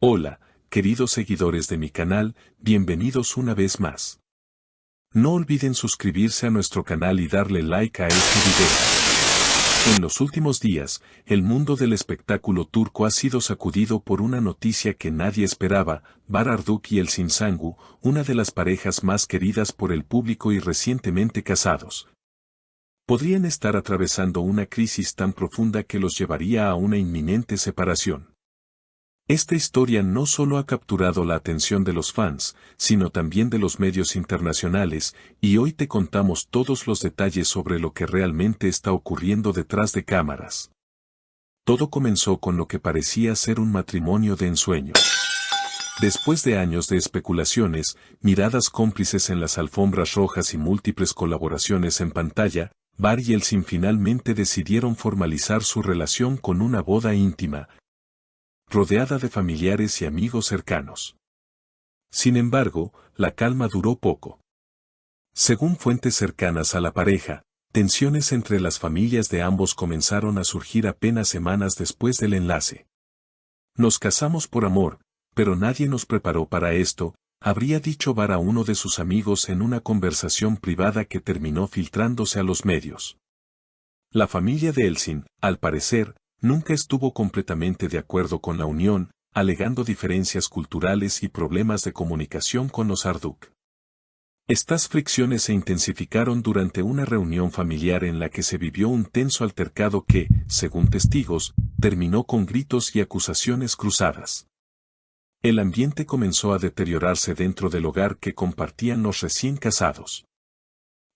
Hola, queridos seguidores de mi canal, bienvenidos una vez más. No olviden suscribirse a nuestro canal y darle like a este video. En los últimos días, el mundo del espectáculo turco ha sido sacudido por una noticia que nadie esperaba: Bahar Arduk y Elçin Sangu, una de las parejas más queridas por el público y recientemente casados, podrían estar atravesando una crisis tan profunda que los llevaría a una inminente separación. Esta historia no solo ha capturado la atención de los fans, sino también de los medios internacionales, y hoy te contamos todos los detalles sobre lo que realmente está ocurriendo detrás de cámaras. Todo comenzó con lo que parecía ser un matrimonio de ensueño. Después de años de especulaciones, miradas cómplices en las alfombras rojas y múltiples colaboraciones en pantalla, Bahar y Elçin finalmente decidieron formalizar su relación con una boda íntima, rodeada de familiares y amigos cercanos. Sin embargo, la calma duró poco. Según fuentes cercanas a la pareja, tensiones entre las familias de ambos comenzaron a surgir apenas semanas después del enlace. Nos casamos por amor, pero nadie nos preparó para esto, habría dicho Bahar a uno de sus amigos en una conversación privada que terminó filtrándose a los medios. La familia de Elçin, al parecer, nunca estuvo completamente de acuerdo con la unión, alegando diferencias culturales y problemas de comunicación con los Arduk. Estas fricciones se intensificaron durante una reunión familiar en la que se vivió un tenso altercado que, según testigos, terminó con gritos y acusaciones cruzadas. El ambiente comenzó a deteriorarse dentro del hogar que compartían los recién casados.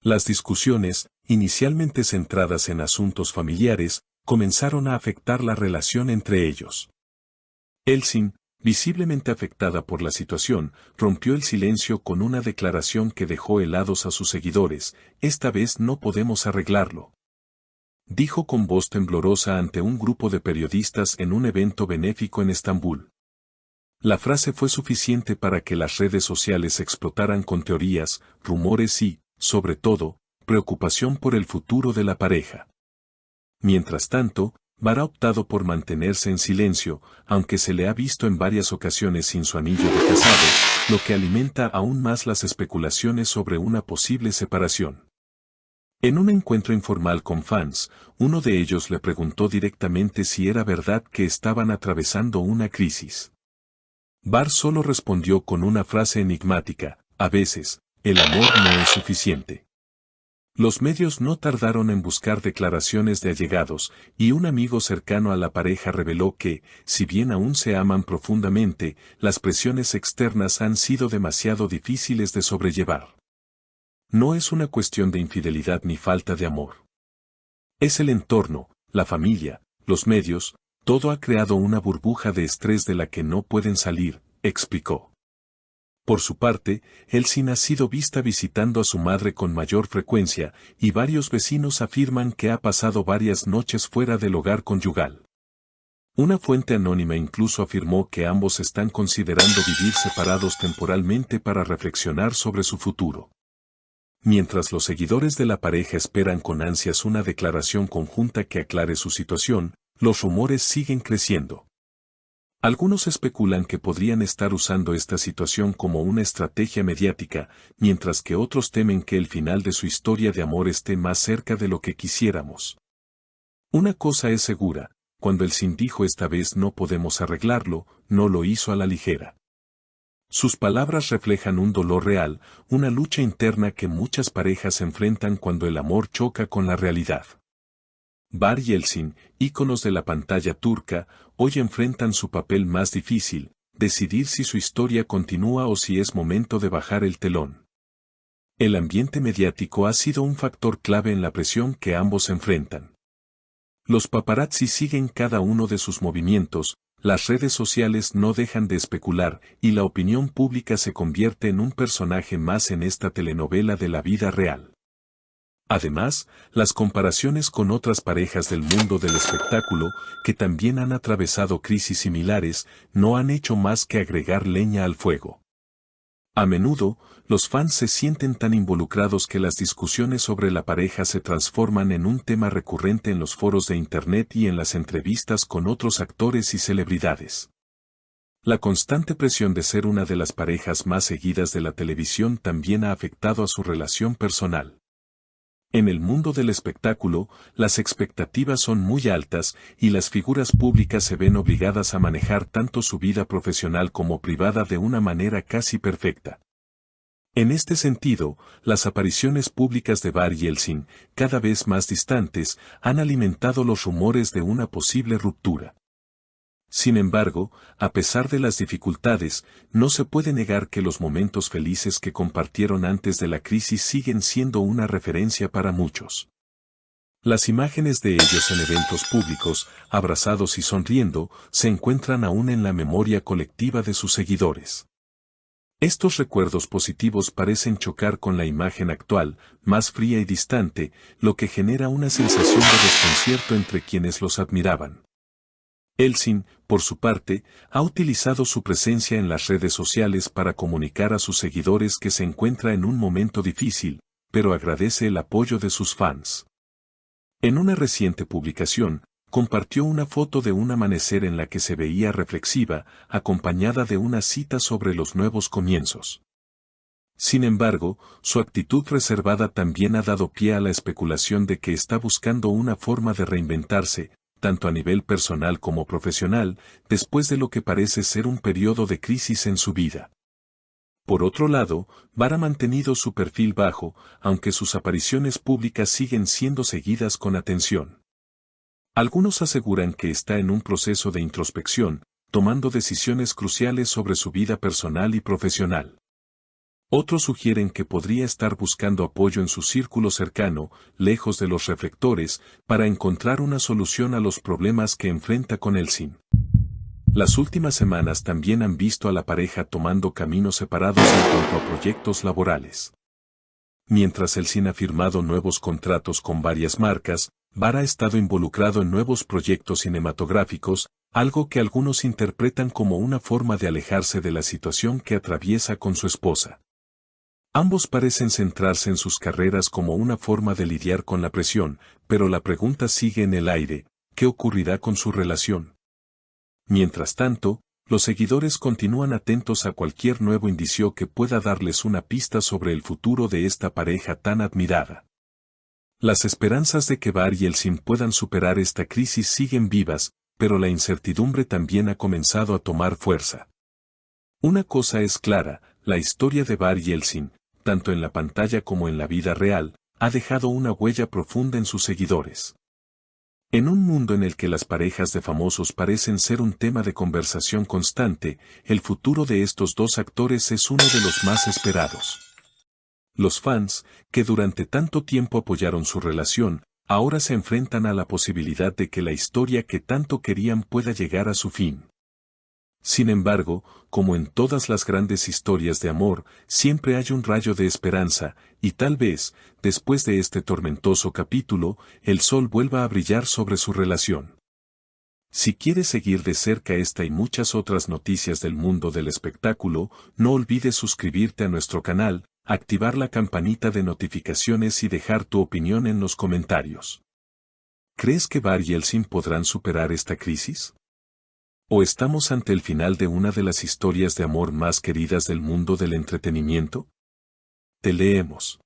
Las discusiones, inicialmente centradas en asuntos familiares, comenzaron a afectar la relación entre ellos. Elçin, visiblemente afectada por la situación, rompió el silencio con una declaración que dejó helados a sus seguidores: "Esta vez no podemos arreglarlo", dijo con voz temblorosa ante un grupo de periodistas en un evento benéfico en Estambul. La frase fue suficiente para que las redes sociales explotaran con teorías, rumores y, sobre todo, preocupación por el futuro de la pareja. Mientras tanto, Bahar ha optado por mantenerse en silencio, aunque se le ha visto en varias ocasiones sin su anillo de casado, lo que alimenta aún más las especulaciones sobre una posible separación. En un encuentro informal con fans, uno de ellos le preguntó directamente si era verdad que estaban atravesando una crisis. Bahar solo respondió con una frase enigmática: "A veces, el amor no es suficiente". Los medios no tardaron en buscar declaraciones de allegados, y un amigo cercano a la pareja reveló que, si bien aún se aman profundamente, las presiones externas han sido demasiado difíciles de sobrellevar. No es una cuestión de infidelidad ni falta de amor. Es el entorno, la familia, los medios, todo ha creado una burbuja de estrés de la que no pueden salir, explicó. Por su parte, Elçin ha sido vista visitando a su madre con mayor frecuencia, y varios vecinos afirman que ha pasado varias noches fuera del hogar conyugal. Una fuente anónima incluso afirmó que ambos están considerando vivir separados temporalmente para reflexionar sobre su futuro. Mientras los seguidores de la pareja esperan con ansias una declaración conjunta que aclare su situación, los rumores siguen creciendo. Algunos especulan que podrían estar usando esta situación como una estrategia mediática, mientras que otros temen que el final de su historia de amor esté más cerca de lo que quisiéramos. Una cosa es segura: cuando Elçin dijo "esta vez no podemos arreglarlo", no lo hizo a la ligera. Sus palabras reflejan un dolor real, una lucha interna que muchas parejas enfrentan cuando el amor choca con la realidad. Bahar y Elçin, íconos de la pantalla turca, hoy enfrentan su papel más difícil: decidir si su historia continúa o si es momento de bajar el telón. El ambiente mediático ha sido un factor clave en la presión que ambos enfrentan. Los paparazzi siguen cada uno de sus movimientos, las redes sociales no dejan de especular, y la opinión pública se convierte en un personaje más en esta telenovela de la vida real. Además, las comparaciones con otras parejas del mundo del espectáculo, que también han atravesado crisis similares, no han hecho más que agregar leña al fuego. A menudo, los fans se sienten tan involucrados que las discusiones sobre la pareja se transforman en un tema recurrente en los foros de Internet y en las entrevistas con otros actores y celebridades. La constante presión de ser una de las parejas más seguidas de la televisión también ha afectado a su relación personal. En el mundo del espectáculo, las expectativas son muy altas y las figuras públicas se ven obligadas a manejar tanto su vida profesional como privada de una manera casi perfecta. En este sentido, las apariciones públicas de Barry Yeltsin, cada vez más distantes, han alimentado los rumores de una posible ruptura. Sin embargo, a pesar de las dificultades, no se puede negar que los momentos felices que compartieron antes de la crisis siguen siendo una referencia para muchos. Las imágenes de ellos en eventos públicos, abrazados y sonriendo, se encuentran aún en la memoria colectiva de sus seguidores. Estos recuerdos positivos parecen chocar con la imagen actual, más fría y distante, lo que genera una sensación de desconcierto entre quienes los admiraban. Yeltsin, por su parte, ha utilizado su presencia en las redes sociales para comunicar a sus seguidores que se encuentra en un momento difícil, pero agradece el apoyo de sus fans. En una reciente publicación, compartió una foto de un amanecer en la que se veía reflexiva, acompañada de una cita sobre los nuevos comienzos. Sin embargo, su actitud reservada también ha dado pie a la especulación de que está buscando una forma de reinventarse, tanto a nivel personal como profesional, después de lo que parece ser un periodo de crisis en su vida. Por otro lado, Barr ha mantenido su perfil bajo, aunque sus apariciones públicas siguen siendo seguidas con atención. Algunos aseguran que está en un proceso de introspección, tomando decisiones cruciales sobre su vida personal y profesional. Otros sugieren que podría estar buscando apoyo en su círculo cercano, lejos de los reflectores, para encontrar una solución a los problemas que enfrenta con Yeltsin. Las últimas semanas también han visto a la pareja tomando caminos separados en cuanto a proyectos laborales. Mientras Yeltsin ha firmado nuevos contratos con varias marcas, Barr ha estado involucrado en nuevos proyectos cinematográficos, algo que algunos interpretan como una forma de alejarse de la situación que atraviesa con su esposa. Ambos parecen centrarse en sus carreras como una forma de lidiar con la presión, pero la pregunta sigue en el aire: ¿qué ocurrirá con su relación? Mientras tanto, los seguidores continúan atentos a cualquier nuevo indicio que pueda darles una pista sobre el futuro de esta pareja tan admirada. Las esperanzas de que Barr y Yeltsin puedan superar esta crisis siguen vivas, pero la incertidumbre también ha comenzado a tomar fuerza. Una cosa es clara: la historia de Barr y Yeltsin, tanto en la pantalla como en la vida real, ha dejado una huella profunda en sus seguidores. En un mundo en el que las parejas de famosos parecen ser un tema de conversación constante, el futuro de estos dos actores es uno de los más esperados. Los fans, que durante tanto tiempo apoyaron su relación, ahora se enfrentan a la posibilidad de que la historia que tanto querían pueda llegar a su fin. Sin embargo, como en todas las grandes historias de amor, siempre hay un rayo de esperanza, y tal vez, después de este tormentoso capítulo, el sol vuelva a brillar sobre su relación. Si quieres seguir de cerca esta y muchas otras noticias del mundo del espectáculo, no olvides suscribirte a nuestro canal, activar la campanita de notificaciones y dejar tu opinión en los comentarios. ¿Crees que Barr y Yeltsin podrán superar esta crisis? ¿O estamos ante el final de una de las historias de amor más queridas del mundo del entretenimiento? Te leemos.